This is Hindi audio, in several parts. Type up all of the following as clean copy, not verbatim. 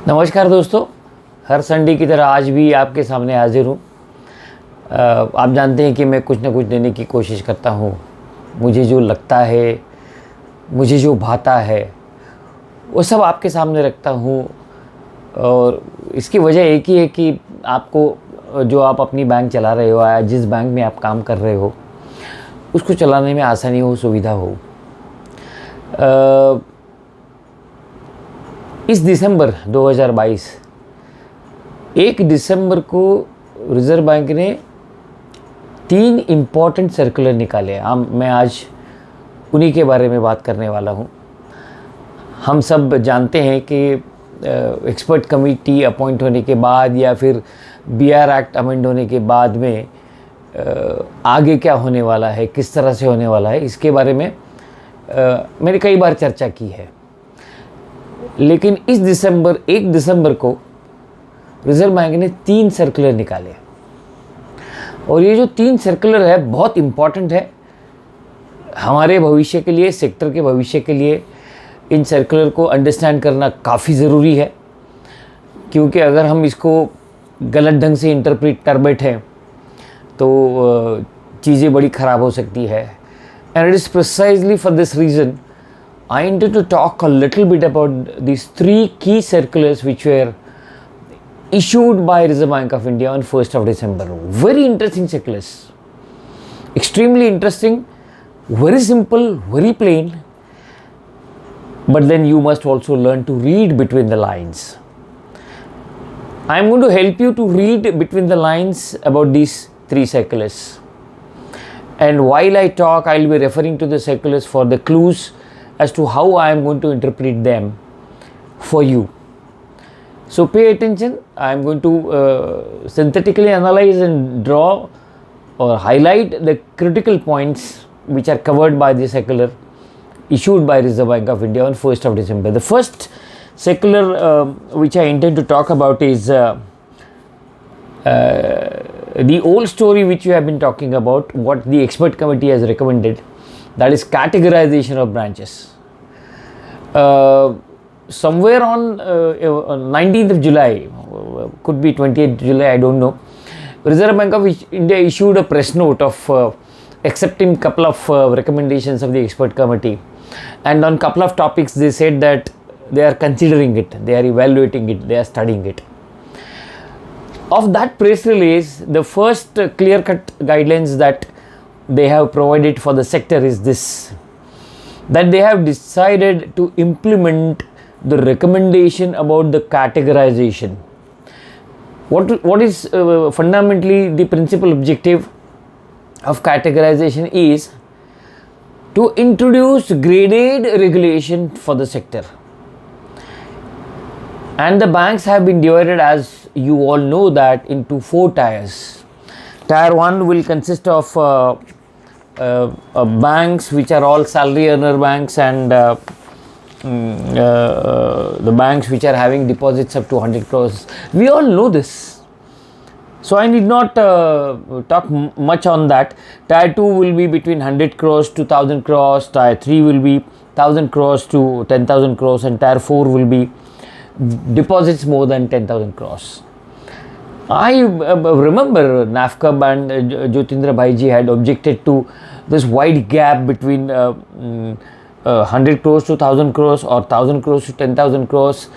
नमस्कार दोस्तों, हर संडे की तरह आज भी आपके सामने हाजिर हूँ। आप जानते हैं कि मैं कुछ ना कुछ देने की कोशिश करता हूँ। मुझे जो लगता है, मुझे जो भाता है, वो सब आपके सामने रखता हूँ। और इसकी वजह एक ही है कि आपको जो आप अपनी बैंक चला रहे हो या जिस बैंक में आप काम कर रहे हो उसको चलाने में आसानी हो, सुविधा हो। इस दिसंबर 2022 1 दिसंबर को रिज़र्व बैंक ने 3 इम्पॉर्टेंट सर्कुलर निकाले। मैं आज उन्हीं के बारे में बात करने वाला हूँ। हम सब जानते हैं कि एक्सपर्ट कमेटी अपॉइंट होने के बाद या फिर BR एक्ट अमेंड होने के बाद में आगे क्या होने वाला है, किस तरह से होने वाला है, इसके बारे में मैंने कई बार चर्चा की है। लेकिन इस 1 दिसंबर को रिज़र्व बैंक ने 3 सर्कुलर निकाले और ये जो 3 सर्कुलर है बहुत इम्पॉर्टेंट है हमारे भविष्य के लिए, सेक्टर के भविष्य के लिए। इन सर्कुलर को अंडरस्टैंड करना काफ़ी ज़रूरी है, क्योंकि अगर हम इसको गलत ढंग से इंटरप्रेट कर बैठे तो चीज़ें बड़ी ख़राब हो सकती है। And it is precisely for this reason I intend to talk a little bit about these 3 key circulars which were issued by Reserve Bank of India on 1st of December. Very interesting circulars, extremely interesting, very simple, very plain, but then you must also learn to read between the lines. I am going to help you to read between the lines about these 3 circulars, and while I talk I will be referring to the circulars for the clues as to how I am going to interpret them for you. So pay attention. I am going to synthetically analyze and draw or highlight the critical points which are covered by the circular issued by Reserve Bank of India on 1st of December. The first circular which I intend to talk about is the old story which we have been talking about, what the expert committee has recommended, that is categorization of branches. Somewhere on 19th of July, could be 28th July, I don't know, Reserve Bank of India issued a press note of accepting couple of recommendations of the expert committee, and on couple of topics they said that they are considering it, they are evaluating it, they are studying it. Of that press release, the first clear-cut guidelines that they have provided for the sector is this, that they have decided to implement the recommendation about the categorization. What is fundamentally the principal objective of categorization is to introduce graded regulation for the sector. And the banks have been divided, as you all know, that into 4 tiers. Tier 1 will consist of banks which are all salary earner banks, and the banks which are having deposits up to 100 crores. We all know this, so I need not talk much on that. Tier 2 will be between 100 crores to 1000 crores, Tier 3 will be 1000 crores to 10,000 crores, and Tier 4 will be deposits more than 10,000 crores. I remember NAFCB and Jyotindra Bhaiji had objected to this wide gap between 100 crores to 1000 crores or 1000 crores to 10,000 crores,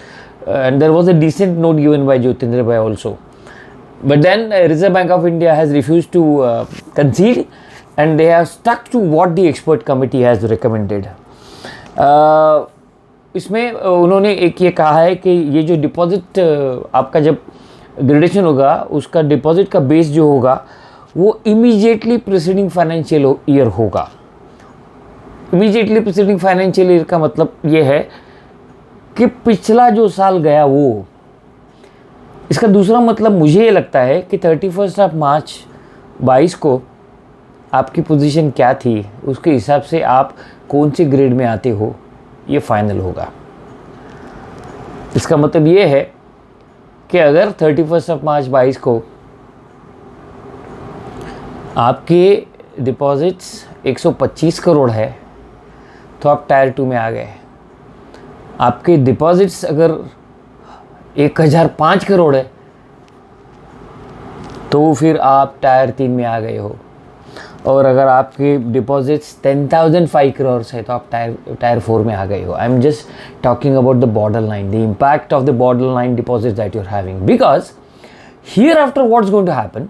and there was a decent note given by Jyotindra Bhai also. But then Reserve Bank of India has refused to concede, and they have stuck to what the expert committee has recommended. इसमें उन्होंने एक ये कहा है कि ये जो डिपॉजिट आपका जब ग्रेडेशन होगा, उसका डिपॉजिट का बेस जो होगा वो इमीडिएटली प्रीसीडिंग फाइनेंशियल ईयर होगा। इमीडिएटली प्रीसीडिंग फाइनेंशियल ईयर का मतलब ये है कि पिछला जो साल गया वो। इसका दूसरा मतलब मुझे ये लगता है कि 31 ऑफ मार्च 22 को आपकी पोजीशन क्या थी, उसके हिसाब से आप कौन से ग्रेड में आते हो ये फाइनल होगा। इसका मतलब ये है कि अगर 31 ऑफ मार्च 22 को आपके डिपॉजिट्स 125 करोड़ है तो आप टायर 2 में आ गए। आपके डिपॉजिट्स अगर 1005 करोड़ है, तो फिर आप टायर 3 में आ गए हो। और अगर आपके डिपॉजिट्स 10,005 करोड़ है तो आप टायर 4 में आ गए हो। I am just talking about the border line, the impact of the border line deposits that you are having, because hereafter what's going to happen,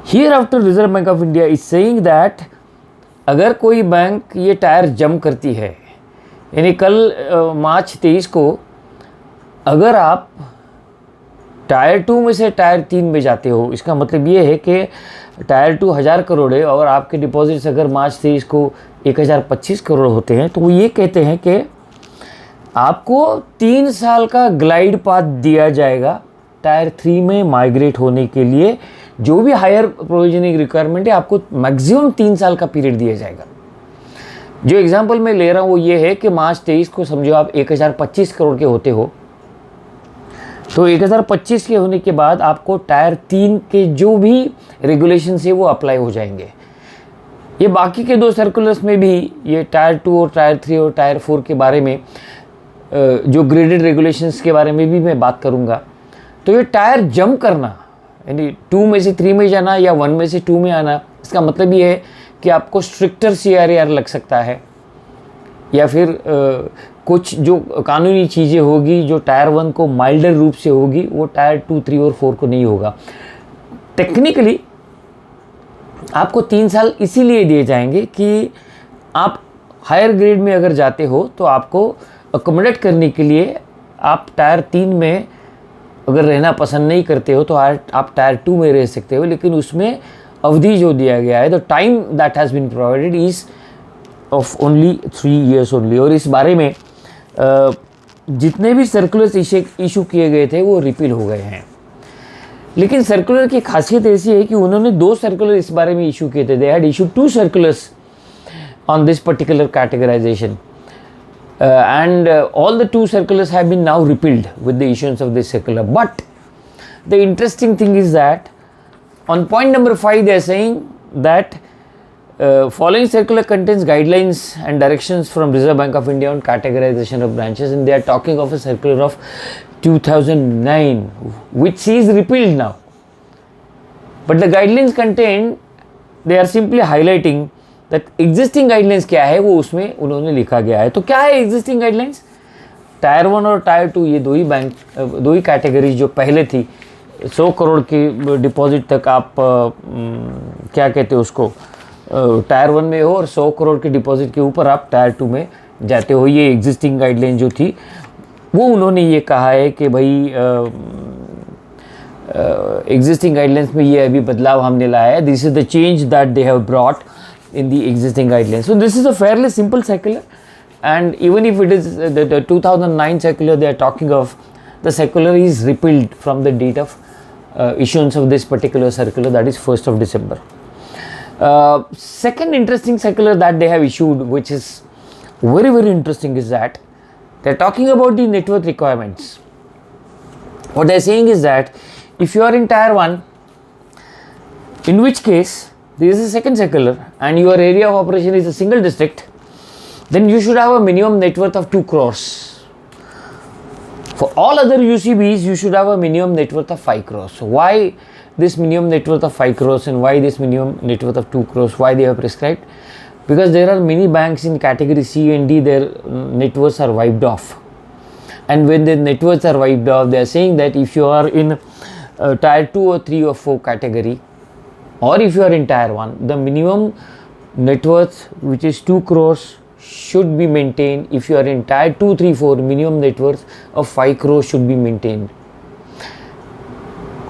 hereafter Reserve Bank of India is saying that अगर कोई बैंक ये टायर जंप करती है, यानी कल मार्च 23 को अगर आप टायर 2 में से टायर 3 में जाते हो, इसका मतलब ये है कि टायर 2 1000 करोड़ है और आपके डिपॉजिट्स अगर मार्च 23 को 1025 करोड़ होते हैं, तो वो ये कहते हैं कि आपको 3 साल का ग्लाइड पाथ दिया जाएगा टायर 3 में माइग्रेट होने के लिए। जो भी हायर प्रोविजनिंग रिक्वायरमेंट है आपको मैक्सिमम 3 साल का पीरियड दिया जाएगा। जो एग्जांपल मैं ले रहा हूँ वो ये है कि मार्च 23 को समझो आप 1025 करोड़ के होते हो, तो 1025 के होने के बाद आपको टायर 3 के जो भी रेगुलेशन है वो अप्लाई हो जाएंगे। ये बाकी के 2 सर्कुलर्स में भी ये टायर 2 और टायर 3 और टायर 4 के बारे में जो ग्रेडेड रेगुलेशंस के बारे में भी मैं बात करूँगा। तो ये टायर जंप करना, यानी 2 में से 3 में जाना या 1 में से 2 में आना, इसका मतलब ये है कि आपको स्ट्रिक्टर CRAR लग सकता है, या फिर कुछ जो कानूनी चीज़ें होगी जो टायर 1 को माइल्डर रूप से होगी वो टायर 2, 3 और 4 को नहीं होगा। टेक्निकली आपको 3 साल इसीलिए दिए जाएंगे कि आप हायर ग्रेड में अगर जाते हो तो आपको अकोमोडेट करने के लिए आप टायर 3 में अगर रहना पसंद नहीं करते हो तो आप टायर 2 में रह सकते हो, लेकिन उसमें अवधि जो दिया गया है, the time that has been provided is of only 3 years only. और इस बारे में जितने भी सर्कुलर्स इशू किए गए थे वो रिपील हो गए हैं। लेकिन सर्कुलर की खासियत ऐसी है कि उन्होंने 2 सर्कुलर इस बारे में इशू किए थे। They had issue 2 circulars on this particular categorisation and all the 2 circulars have been now repealed with the issuance of this circular. But the interesting thing is that on point number 5 they are saying that following circular contains guidelines and directions from Reserve Bank of India on categorization of branches, and they are talking of a circular of 2009 which is repealed now. But the guidelines contained, they are simply highlighting that existing guidelines क्या है वो उसमें उन्होंने लिखा गया है। तो क्या है existing guidelines? टायर 1 और टायर 2 ये 2 ही कैटेगरी जो पहले थी, 100 करोड़ की डिपॉजिट तक आप क्या कहते हो उसको, टायर 1 में हो और 100 करोड़ के डिपॉजिट के ऊपर आप टायर 2 में जाते हो। ये एग्जिस्टिंग गाइडलाइन जो थी वो उन्होंने ये कहा है कि भाई एग्जिस्टिंग गाइडलाइंस में ये अभी बदलाव हमने लाया है। This is the change that they have brought in the existing guidelines. So this is a fairly simple circular, and even if it is the 2009 circular they are talking of, the circular is repealed from the date of issuance of this particular circular, that is 1st of December. Second interesting circular that they have issued, which is very very interesting, is that they are talking about the net worth requirements. What they are saying is that if you are in tier 1, in which case this is a second circular and your area of operation is a single district, then you should have a minimum net worth of 2 crores. For all other UCBs, you should have a minimum net worth of 5 crores. So why this minimum net worth of 5 crores and why this minimum net worth of 2 crores? Why they have prescribed? Because there are many banks in category C and D, their net worths are wiped off. And when the net worths are wiped off, they are saying that if you are in tier 2 or 3 or 4 category, or if you are in tier 1, the minimum net worth, which is 2 crores, should be maintained. If you are in tier 2, 3, 4, minimum net worth of 5 crores should be maintained.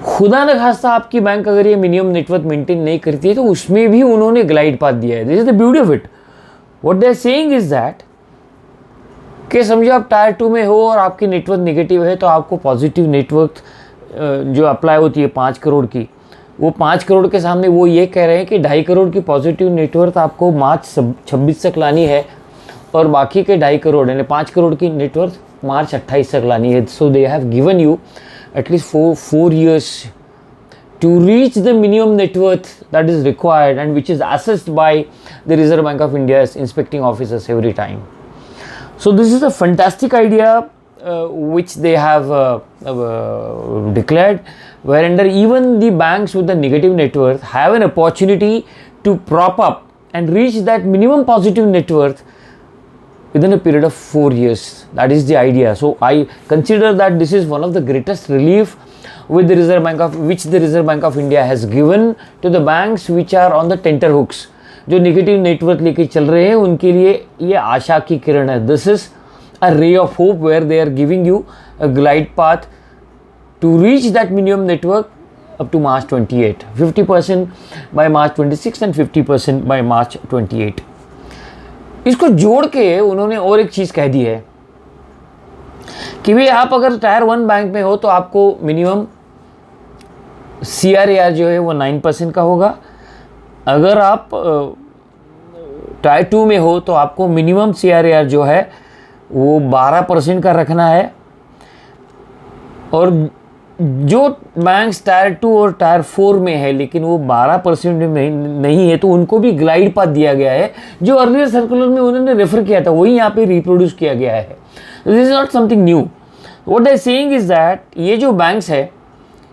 खुदा न खास्ता आपकी बैंक अगर ये मिनिमम नेटवर्थ मेंटेन नहीं करती है तो उसमें भी उन्होंने ग्लाइड पाथ दिया है. This is the beauty of it. What they are saying is that कि समझो आप टायर 2 में हो और आपकी नेटवर्थ नेगेटिव है तो आपको पॉजिटिव नेटवर्थ जो अप्लाई होती है 5 करोड़ की, वो 5 करोड़ के सामने वो ये कह रहे हैं कि 2.5 करोड़ की पॉजिटिव नेटवर्थ आपको मार्च 26 तक लानी है और बाकी के 2.5 करोड़ यानी 5 करोड़ की नेटवर्थ मार्च 28 तक लानी है. So they have given you at least four years to reach the minimum net worth that is required and which is assessed by the Reserve Bank of India's inspecting officers every time. So this is a fantastic idea. which they have declared, wherein even the banks with the negative net worth have an opportunity to prop up and reach that minimum positive net worth within a period of 4 years. That is the idea. So I consider that this is one of the greatest relief which the Reserve Bank of India has given to the banks which are on the tenterhooks. जो नेगेटिव नेटवर्थ लेके चल रहे हैं उनके लिए ये आशा की किरण है. This is a ray of hope where they are giving you a glide path to reach that minimum network up to March 28, 50% by March 26 and 50% by March 28. इसको जोड़ के उन्होंने और एक चीज़ कह दी है कि भाई आप अगर टायर 1 बैंक में हो तो आपको मिनिमम CRAR जो है वो 9% का होगा. अगर आप टायर 2 में हो तो आपको मिनिमम CRAR जो है वो 12% का रखना है. और जो बैंक्स टायर 2 और टायर 4 में है लेकिन वो 12% में नहीं है तो उनको भी ग्लाइड पाथ दिया गया है. जो अर्लियर सर्कुलर में उन्होंने रेफर किया था वही यहाँ पे रिप्रोड्यूस किया गया है. This is not something new. What I saying is that ये जो बैंक्स है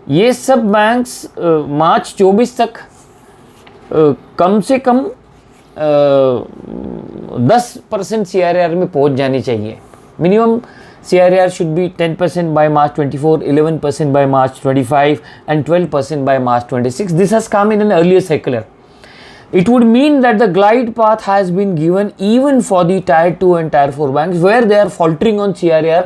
ये सब बैंक्स मार्च 24 तक कम से कम 10% CRAR में पहुंच जानी चाहिए. Minimum CRAR should be 10% by March 24, 11% by March 25 and 12% by March 26. This has come in an earlier circular. It would mean that the glide path has been given even for the tier 2 and tier 4 banks where they are faltering on CRAR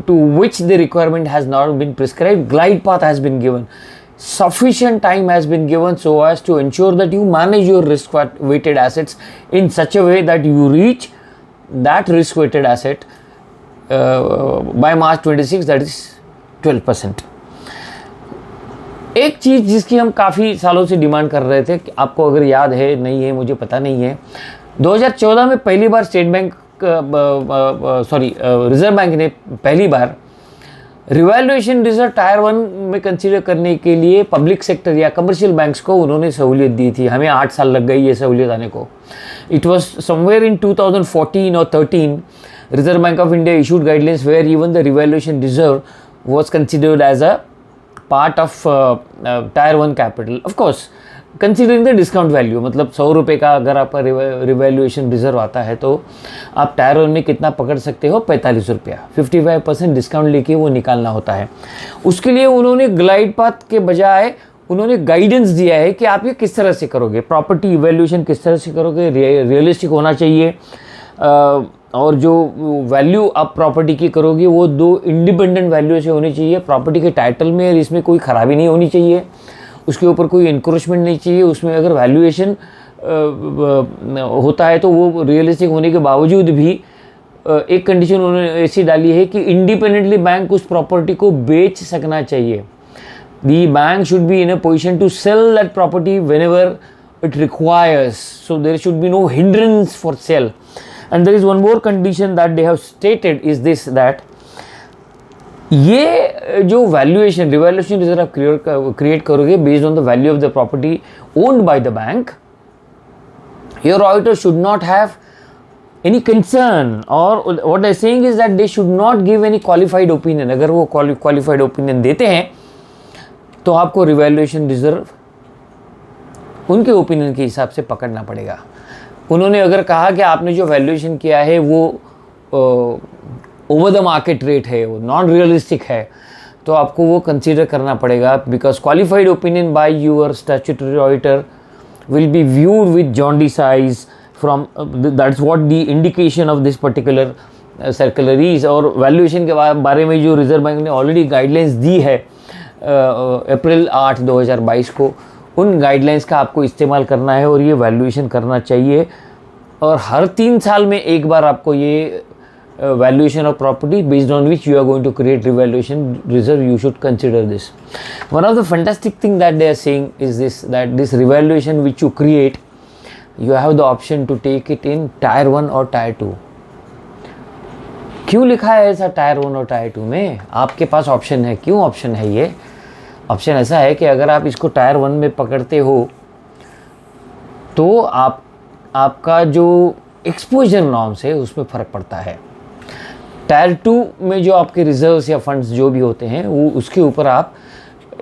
to which the requirement has not been prescribed. Glide path has been given. Sufficient time has been given so as to ensure that you manage your risk weighted assets in such a way that you reach that risk weighted asset by March 26, that is 12%. एक चीज़ जिसकी हम काफ़ी सालों से डिमांड कर रहे थे कि आपको अगर याद है नहीं है मुझे पता नहीं है 2014 में पहली बार स्टेट बैंक रिजर्व बैंक ने पहली बार रिवैल्यूएशन रिजर्व टायर 1 में कंसीडर करने के लिए पब्लिक सेक्टर या कमर्शियल बैंक्स को उन्होंने सहूलियत दी थी. हमें 8 साल लग गई ये सहूलियत आने को. It was somewhere in 2014 or 13 Reserve Bank of India issued guidelines where even the revaluation reserve was considered as a part of tier 1 capital. Of course, considering the discount value, मतलब 100 रुपये का अगर आपका रिवैल्यूएशन रिजर्व आता है तो आप टायर 1 में कितना पकड़ सकते हो 45 रुपया. 55% डिस्काउंट लेके वो निकालना होता है. उसके लिए उन्होंने ग्लाइड पाथ के बजाय उन्होंने गाइडेंस दिया है कि आप ये किस तरह से करोगे. प्रॉपर्टी इवैल्यूएशन किस तरह से करोगे, रियलिस्टिक होना चाहिए. और जो वैल्यू आप प्रॉपर्टी की करोगे वो 2 इंडिपेंडेंट वैल्यू से होनी चाहिए. प्रॉपर्टी के टाइटल में इसमें कोई ख़राबी नहीं होनी चाहिए, उसके ऊपर कोई इंक्रोचमेंट नहीं चाहिए. उसमें अगर वैल्यूएशन होता है तो वो रियलिस्टिक होने के बावजूद भी एक कंडीशन उन्होंने ऐसी डाली है कि इंडिपेंडेंटली बैंक उस प्रॉपर्टी को बेच सकना चाहिए. The bank should be in a position to sell that property whenever it requires. So there should be no hindrance for sale. And there is one more condition that they have stated is this that ये जो वैल्यूएशन रिवैल्यूएशन रिजर्व आप क्रिएट करोगे based on the value of the property owned by the bank, your auditor should not have any concern, or what they're saying is that they should not give any qualified opinion. अगर वो qualified opinion देते हैं तो आपको रिवैल्यूएशन रिजर्व उनके ओपिनियन के हिसाब से पकड़ना पड़ेगा. उन्होंने अगर कहा कि आपने जो वैल्यूएशन किया है वो ओवर द मार्केट रेट है, वो नॉन रियलिस्टिक है, तो आपको वो कंसीडर करना पड़ेगा. Because qualified opinion by your statutory auditor will be viewed with jaundice eyes from that's what the indication of this particular circular is. और वैल्यूएशन के बारे में जो रिजर्व बैंक ने ऑलरेडी गाइडलाइंस दी है अप्रैल 8, 2022 को, उन गाइडलाइंस का आपको इस्तेमाल करना है और ये वैल्यूएशन करना चाहिए. और हर 3 साल में एक बार आपको ये valuation of property based on which you are going to create revaluation reserve, you should consider this. One of the fantastic thing that they are saying is this that this revaluation which you create you have the option to take it in tier 1 और टायर 2. क्यों लिखा है ऐसा टायर 1 और टायर 2 में? आपके पास ऑप्शन है. क्यों ऑप्शन है? ये ऑप्शन ऐसा है कि अगर आप इसको टायर 1 में पकड़ते हो तो आपका जो एक्सपोजर नॉर्म्स है उसमें फ़र्क पड़ता है. टायर 2 में जो आपके रिजर्व्स या फंड्स जो भी होते हैं वो उसके ऊपर आप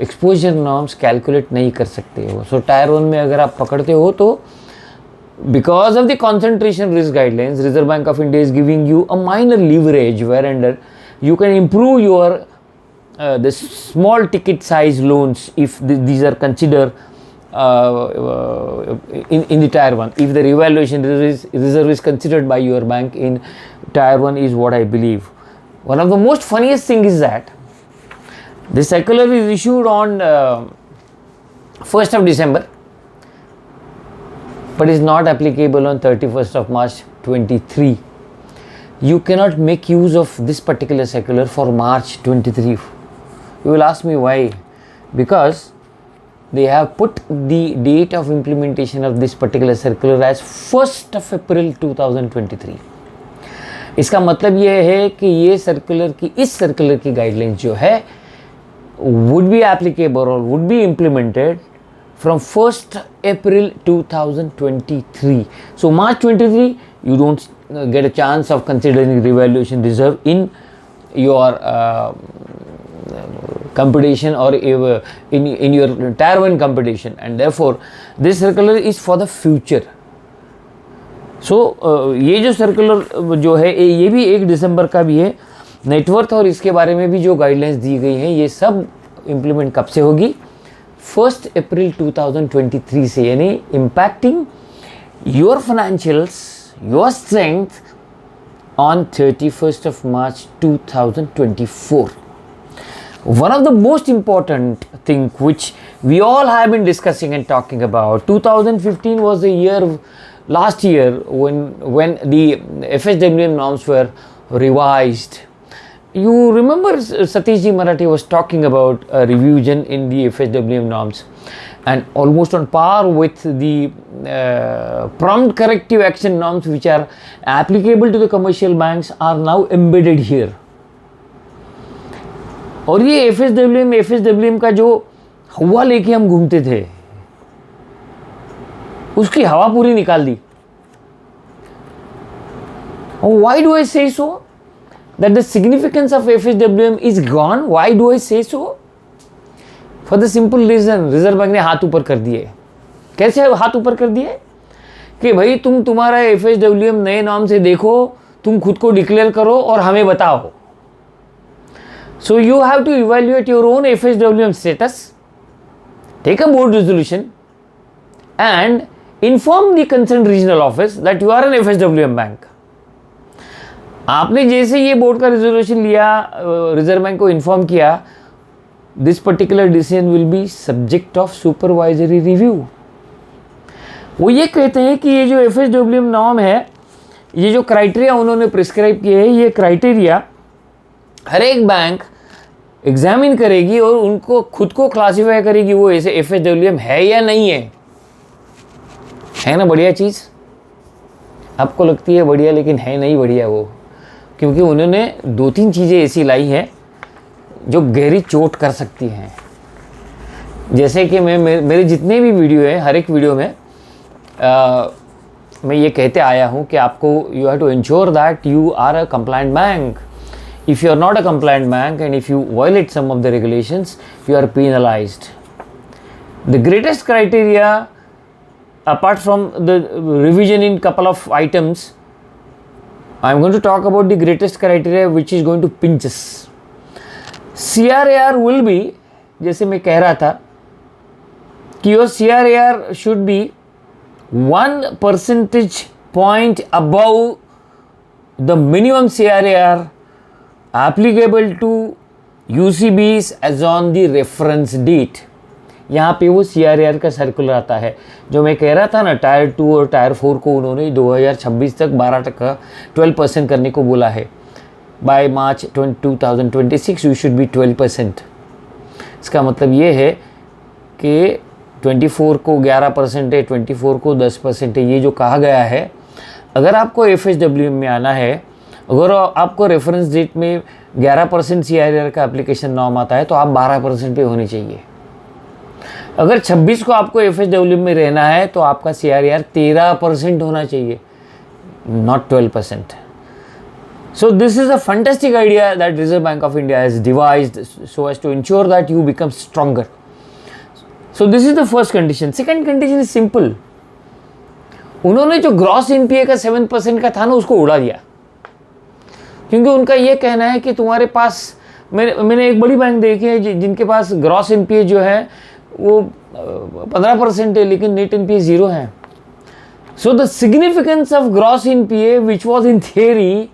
एक्सपोजर नॉर्म्स कैलकुलेट नहीं कर सकते हो. सो टायर 1 में अगर आप पकड़ते हो तो because of the concentration risk guidelines, Reserve Bank of India is giving you a minor leverage whereunder you can improve your the small ticket size loans if these are considered in the tier 1. If the revaluation reserve is considered by your bank in tier 1 is what I believe. One of the most funniest thing is that this circular is issued on 1st of December. But is not applicable on 31st of March 23. You cannot make use of this particular circular for March 23. You will ask me why? Because they have put the date of implementation of this particular circular as 1st of April 2023. इसका मतलब ये है कि ये सर्कुलर की इस सर्कुलर की गाइडलाइंस जो है would be applicable or would be implemented from 1st April 2023. So March 23 you don't get a chance of considering revaluation reserve in your computation or in your tier 1 computation, and therefore this circular is for the future. So ये जो सर्कुलर जो है ये भी 1 दिसंबर का भी है. नेटवर्थ और इसके बारे में भी जो गाइडलाइंस दी गई हैं ये सब इम्प्लीमेंट कब से होगी? 1st April 2023 से, यानी impacting your financials, your strength on 31st of March 2024. One of the most important thing which we all have been discussing and talking about, 2015 was the year, last year when the FSWM norms were revised. You remember Satish Ji Marathi was talking about a revision in the FSWM norms, and almost on par with the prompt corrective action norms which are applicable to the commercial banks are now embedded here. और ये FSWM का जो हवा लेके हम घूमते थे उसकी हवा पूरी निकाल दी. Why do I say so? That the significance of FSWM is gone. Why do I say so? For the simple reason, reserve Bank ने हाथ ऊपर कर दिए. कैसे हाथ ऊपर कर दिए? कि भाई तुम तुम्हारा FSWM नए नाम से देखो, तुम खुद को डिक्लेयर करो और हमें बताओ. So you have to evaluate your own FSWM status, take a board resolution and inform the concerned regional office that you are an FSWM bank. आपने जैसे ये बोर्ड का रेजोल्यूशन लिया, रिजर्व बैंक को इन्फॉर्म किया, this particular decision will be subject of supervisory review. वो ये कहते हैं कि ये जो FSWM नॉर्म है, ये जो क्राइटेरिया उन्होंने प्रिस्क्राइब किए हैं, ये क्राइटेरिया हर एक बैंक एग्जामिन करेगी और उनको खुद को क्लासिफाई करेगी वो ऐसे FSWM है या नहीं है. है ना बढ़िया चीज़? आपको लगती है बढ़िया, लेकिन है नहीं बढ़िया वो, क्योंकि उन्होंने 2-3 चीज़ें ऐसी लाई हैं जो गहरी चोट कर सकती हैं. जैसे कि मेरे जितने भी वीडियो हैं, हर एक वीडियो में मैं ये कहते आया हूँ कि आपको you have to ensure that you are a compliant bank. If you are not a compliant bank and if you violate some of the regulations you are penalised. The greatest criteria apart from the revision in couple of items, I am going to talk about the greatest criteria which is going to pinch us. CRAR will be, जैसे मैं कह रहा था कि your CRAR should be 1 percentage point above the minimum CRAR applicable to UCBs as on the reference date. यहाँ पे वो CRAR का सर्कुलर आता है जो मैं कह रहा था ना, टायर 2 और टायर 4 को उन्होंने 2026 तक 12% 12% करने को बोला है. By March 2026 you should be 12%. इसका मतलब ये है कि 24 को 11% है, 24 को 10% है. ये जो कहा गया है, अगर आपको FSWM में आना है, अगर आपको रेफरेंस डेट में 11% CRAR का एप्लीकेशन नॉर्म आता है तो आप 12% पे होने चाहिए. अगर 26 को आपको FSWM में रहना है तो आपका CRAR 13% होना चाहिए, not 12%. So this is a fantastic idea that Reserve Bank of India has devised so as to ensure that you become stronger. So this is the first condition. Second condition is simple. उन्होंने जो ग्रॉस एनपीए का 7% का था ना, उसको उड़ा दिया, क्योंकि उनका ये कहना है कि तुम्हारे पास, मैंने एक बड़ी बैंक देखी है जिनके पास ग्रॉस एनपीए जो है वो 15% है, लेकिन नेट एनपीए 0 है. So the significance of gross NPA which was in theory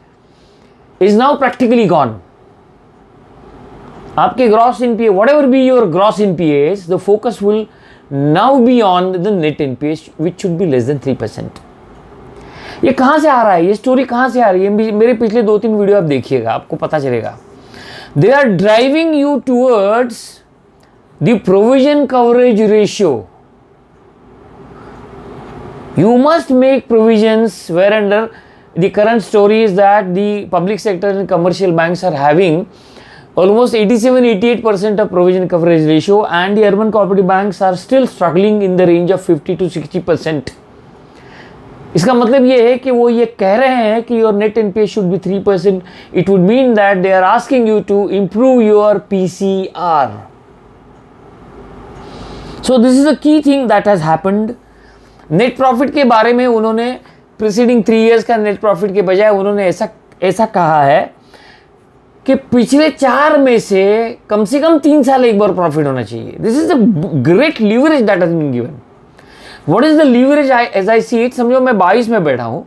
is now practically gone. आपके gross NPA, whatever be your gross NPAs, the focus will now be on the net NPAs, which should be less than 3%. ये कहाँ से आ रहा है, ये स्टोरी कहाँ से आ रही है? मेरे पिछले 2-3 वीडियो आप देखिएगा, आपको पता चलेगा. They are driving you towards the provision coverage ratio. You must make provisions whereunder the current story is that the public sector and commercial banks are having almost 87-88% of provision coverage ratio, and the urban cooperative banks are still struggling in the range of 50 to 60%. इसका मतलब ये है कि वो ये कह रहे हैं कि your net NPA should be 3%. It would mean that they are asking you to improve your PCR. So this is the key thing that has happened. Net profit के बारे में उन्होंने प्रीसीडिंग 3 years का नेट प्रॉफिट के बजाय उन्होंने ऐसा कहा है कि पिछले 4 में से कम 3 साल एक बार प्रॉफिट होना चाहिए. This is the great leverage that has been given. What is the leverage as I see it? समझो मैं 22 में बैठा हूं,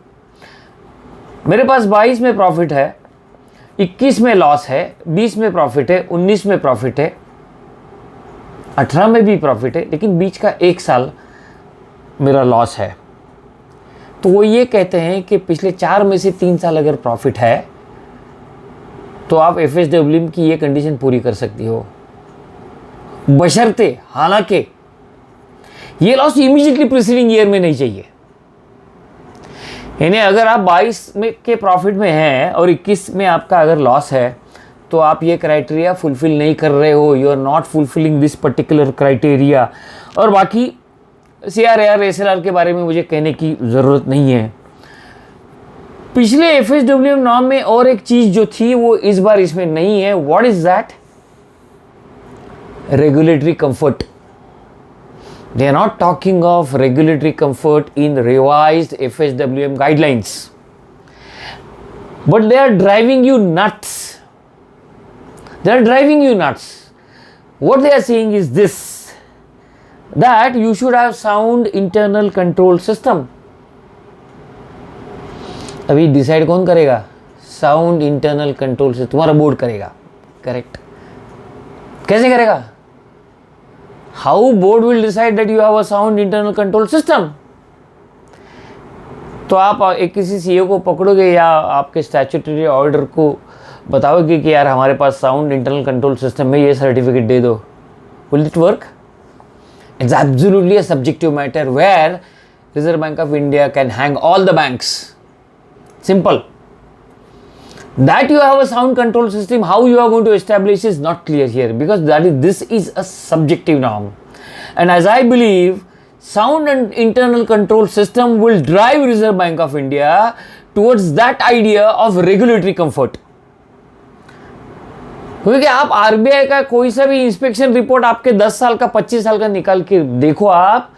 मेरे पास 22 में प्रॉफिट है, 21 में लॉस है, 20 में प्रॉफिट है, 19 में प्रॉफिट है, 18 में भी प्रॉफिट है, लेकिन बीच का 1 साल मेरा लॉस है. तो वो ये कहते हैं कि पिछले 4 में से 3 साल अगर प्रॉफिट है तो आप एफएसडब्ल्यूएम की ये कंडीशन पूरी कर सकती हो, बशर्ते हालांकि ये लॉस इमीडिएटली प्रीसीडिंग ईयर में नहीं चाहिए. यानी अगर आप 22 में के प्रॉफिट में हैं और 21 में आपका अगर लॉस है तो आप ये क्राइटेरिया फुलफिल नहीं कर रहे हो, you are not fulfilling this particular criteria. और बाकी CRAR SLR के बारे में मुझे कहने की ज़रूरत नहीं है. पिछले FSWM नॉर्म में और एक चीज़ जो थी वो इस बार इसमें नहीं है. What is that? Regulatory comfort. They are not talking of regulatory comfort in revised FSWM guidelines, but they are driving you nuts. They are driving you nuts. What they are saying is this, that you should have sound internal control system. अभी डिसाइड कौन करेगा? साउंड इंटरनल कंट्रोल सिस्टम तुम्हारा बोर्ड करेगा. करेक्ट. कैसे करेगा? How board will decide that you have a sound internal control system? तो आप एक किसी सीईओ को पकड़ोगे या आपके स्टैट्यूटरी ऑर्डर को बताओगे कि यार हमारे पास साउंड इंटरनल कंट्रोल सिस्टम में ये सर्टिफिकेट दे दो. Will it work? It's absolutely a subjective matter where Reserve Bank of India can hang all the banks. Simple. That you have a sound control system, how you are going to establish is not clear here, because this is a subjective norm. And as I believe, sound and internal control system will drive Reserve Bank of India towards that idea of regulatory comfort. क्योंकि आप आरबीआई का कोई सा भी इंस्पेक्शन रिपोर्ट आपके 10 साल का 25 साल का निकाल के देखो आप,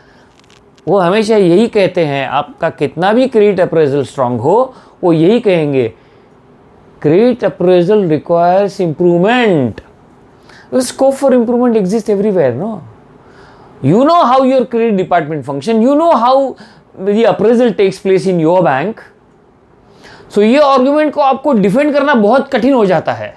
वो हमेशा यही कहते हैं, आपका कितना भी क्रेडिट अप्रेजल स्ट्रांग हो वो यही कहेंगे, credit appraisal requires improvement. Scope for improvement exist everywhere. No, you know how your credit department function, you know how the appraisal takes place in your bank. So ये आर्गुमेंट को आपको डिफेंड करना बहुत कठिन हो जाता है,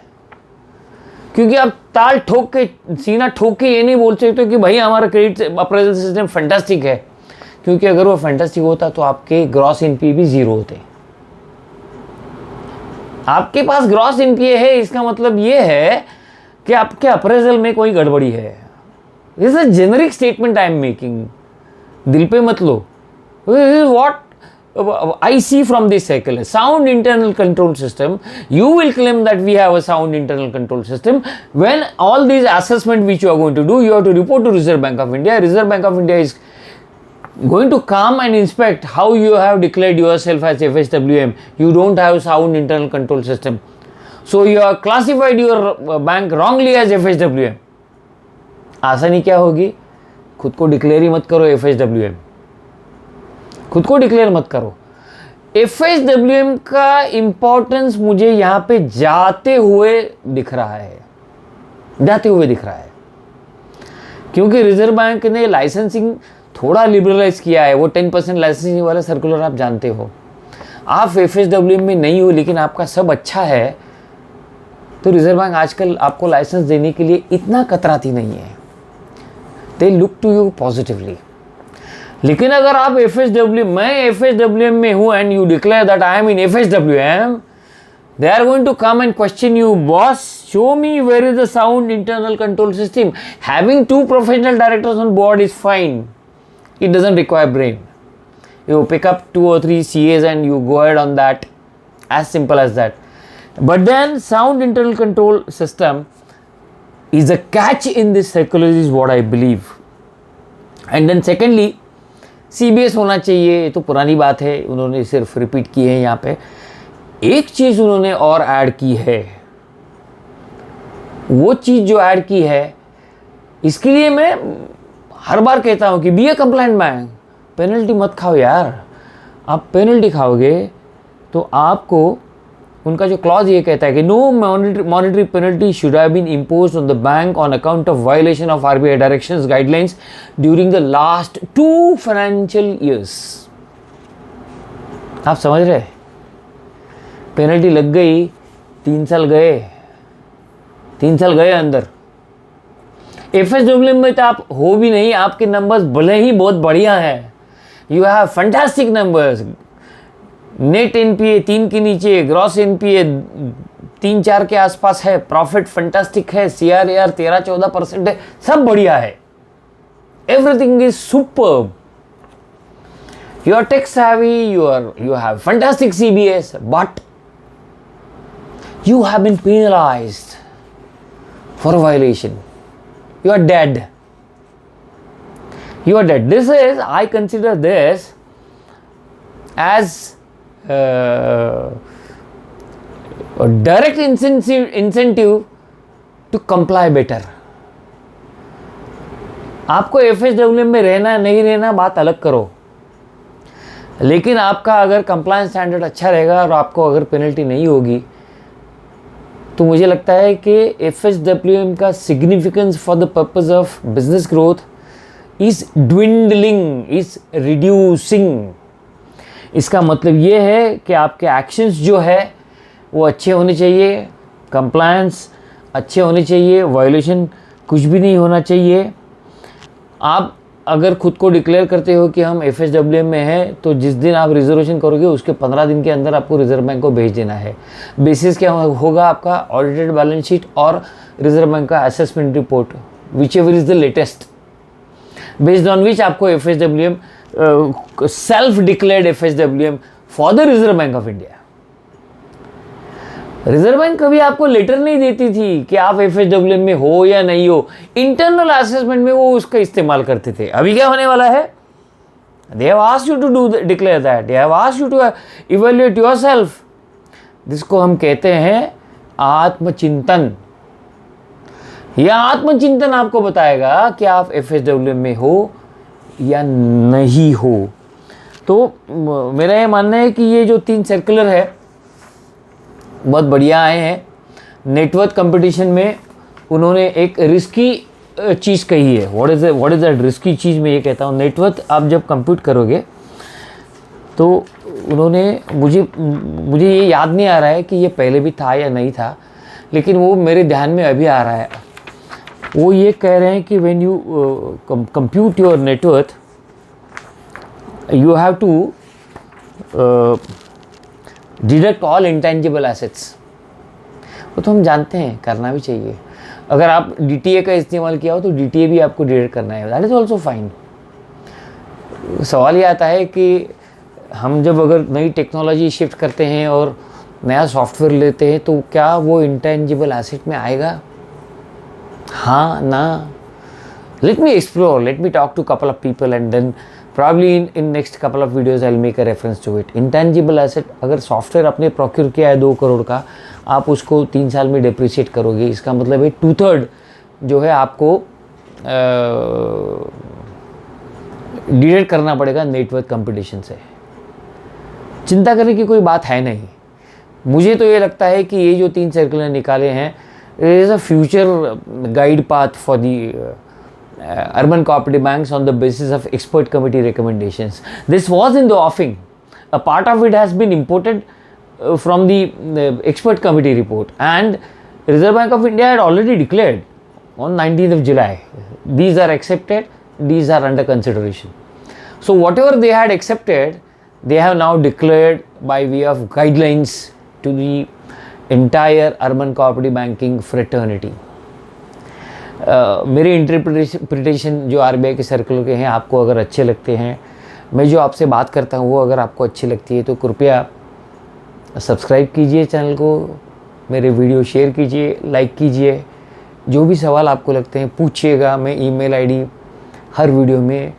क्योंकि आप ताल ठोक के, सीना ठोक के ये नहीं बोल सकते कि भाई हमारा क्रेडिट अप्रेजल सिस्टम फैंटास्टिक है, क्योंकि अगर वो फैंटास्टिक होता तो आपके ग्रॉस एनपीए भी 0 होते. आपके पास ग्रॉस एनपीए है, इसका मतलब ये है कि आपके अप्रेजल में कोई गड़बड़ी है. This is a generic statement I am making, दिल पे मत लो. This is what I see from this circular. Sound internal control system, you will claim that we have a sound internal control system. When all these assessment which you are going to do, you have to report to Reserve Bank of India. Reserve Bank of India is going to come and inspect how you have declared yourself as FSWM. You don't have sound internal control system. So you have classified your bank wrongly as FSWM. आसानी क्या होगी? खुद को डिक्लेयर ही मत करो FSWM. खुद को डिक्लेयर मत करो. FSWM का इंपॉर्टेंस मुझे यहाँ पे जाते हुए दिख रहा है, क्योंकि रिजर्व बैंक ने लाइसेंसिंग थोड़ा लिबरलाइज किया है. वो 10% लाइसेंसिंग वाला सर्कुलर आप जानते हो. आप FSWM में नहीं हो लेकिन आपका सब अच्छा है, तो रिजर्व बैंक आजकल आपको लाइसेंस देने के लिए इतना कतराती नहीं है. They look to you positively. लेकिन अगर आप मैं FSWM में हूँ and you declare that I am in FSWM, they are going to come and question you, boss, show me where is the sound internal control system. Having 2 professional directors on board is fine. It doesn't require brain. You pick up 2 or 3 CAs and you go ahead on that. As simple as that. But then sound internal control system is a catch in this circular is what I believe. And then secondly, CBS होना चाहिए. तो पुरानी बात है, उन्होंने सिर्फ रिपीट की है यहाँ पे. एक चीज उन्होंने और ऐड की है. वो चीज जो ऐड की है, इसके लिए मैं हर बार कहता हूं कि बी ए कंप्लाइंट बैंक. पेनल्टी मत खाओ यार. आप पेनल्टी खाओगे तो आपको उनका जो क्लॉज ये कहता है कि no monetary penalty should have been imposed on the bank on account of violation of RBI directions guidelines during the last 2 financial years. आप समझ रहे? पेनल्टी लग गई, 3 साल गए अंदर. FSWM में तो आप हो भी नहीं. आपके नंबर्स भले ही बहुत बढ़िया हैं. You have fantastic numbers. Net NPA 3 के नीचे, ग्रॉस NPA 3-4 के आसपास है, प्रॉफिट फैंटास्टिक है, CRAR 13-14% है, सब बढ़िया है. Everything is superb. You are tech savvy, you have fantastic CBS, but you have been penalized for a violation. You are dead. This is, I consider this as a direct incentive to comply better. आपको FSWM में रहना नहीं रहना बात अलग करो, लेकिन आपका अगर कंप्लायंस स्टैंडर्ड अच्छा रहेगा और आपको अगर पेनल्टी नहीं होगी, तो मुझे लगता है कि FSWM का significance for the purpose of business growth is dwindling, is reducing. इसका मतलब ये है कि आपके एक्शंस जो है वो अच्छे होने चाहिए, कंप्लायंस अच्छे होने चाहिए, वायोलेशन कुछ भी नहीं होना चाहिए. आप अगर खुद को डिक्लेयर करते हो कि हम FSWM में हैं, तो जिस दिन आप रिजर्वेशन करोगे उसके 15 दिन के अंदर आपको रिजर्व बैंक को भेज देना है. बेसिस क्या होगा? आपका ऑडिटेड बैलेंस शीट और रिजर्व बैंक का assessment report, which ever is the latest, based on विच आपको FSWM self declared FSWM for the reserve Bank of India. Reserve bank कभी आपको लेटर नहीं देती थी कि आप FSWM में हो या नहीं हो. इंटरनल असेसमेंट में वो उसका इस्तेमाल करते थे. अभी क्या होने वाला है? They have asked you to do declare that, they have asked you to evaluate yourself. जिसको हम कहते हैं आत्मचिंतन. यह आत्मचिंतन आपको बताएगा कि आप FSWM में हो या नहीं हो. तो मेरा ये मानना है कि ये जो 3 सर्कुलर है बहुत बढ़िया आए हैं. नेटवर्क कंपटीशन में उन्होंने एक रिस्की चीज़ कही है. व्हाट इज़ दैट रिस्की चीज़? मैं ये कहता हूँ, नेटवर्क आप जब कंप्यूट करोगे तो उन्होंने मुझे ये याद नहीं आ रहा है कि ये पहले भी था या नहीं था, लेकिन वो मेरे ध्यान में अभी आ रहा है. वो ये कह रहे हैं कि when you compute your network you have to deduct all intangible assets. वो तो हम जानते हैं, करना भी चाहिए. अगर आप DTA का इस्तेमाल किया हो तो DTA भी आपको डिडक्ट करना है. That is also fine. सवाल ये आता है कि हम जब अगर नई टेक्नोलॉजी शिफ्ट करते हैं और नया सॉफ्टवेयर लेते हैं तो क्या वो इंटेंजिबल एसेट में आएगा? हाँ ना. Let me explore, let me talk to couple of people and then probably in next couple of videos I will make a reference to it. Intangible asset, अगर सॉफ्टवेयर आपने प्रोक्योर किया है 2 करोड़ का, आप उसको 3 साल में डिप्रिशिएट करोगे, इसका मतलब है 2/3 जो है आपको डिडक्ट करना पड़ेगा नेटवर्क कंपटीशन से। चिंता करने की कोई बात है नहीं। मुझे तो ये लगता है कि ये जो 3 सर्कुलर निकाले हैं, it is a future guide path for the urban cooperative banks on the basis of expert committee recommendations. This was in the offing. A part of it has been imported from the expert committee report, and Reserve Bank of India had already declared on 19th of July, these are accepted, these are under consideration. So whatever they had accepted, they have now declared by way of guidelines to the entire urban cooperative banking fraternity. मेरे इंटरप्रिटेशन जो आरबीआई के सर्कुलर के हैं आपको अगर अच्छे लगते हैं, मैं जो आपसे बात करता हूँ वो अगर आपको अच्छी लगती है, तो कृपया सब्सक्राइब कीजिए चैनल को, मेरे वीडियो शेयर कीजिए, लाइक कीजिए। जो भी सवाल आपको लगते हैं पूछिएगा, मैं ईमेल आईडी हर वीडियो में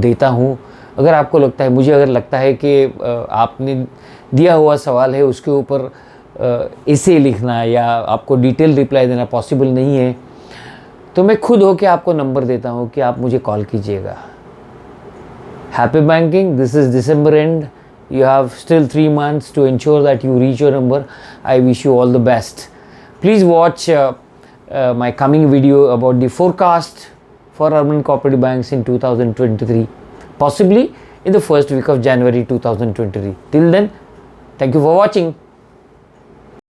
देता हूँ। अगर आपको लगता है, मुझे अगर लगता है कि आपने दिया हुआ सवाल है उसके ऊपर ऐसे लिखना या आपको डिटेल रिप्लाई देना पॉसिबल नहीं है, तो मैं खुद होके आपको नंबर देता हूँ कि आप मुझे कॉल कीजिएगा। Happy banking, this is December and, you have still 3 months to ensure that you reach your number. I wish you all the best. Please watch my coming video about the forecast for urban cooperative banks in 2023, possibly in the first week of January 2023. Till then, thank you for watching.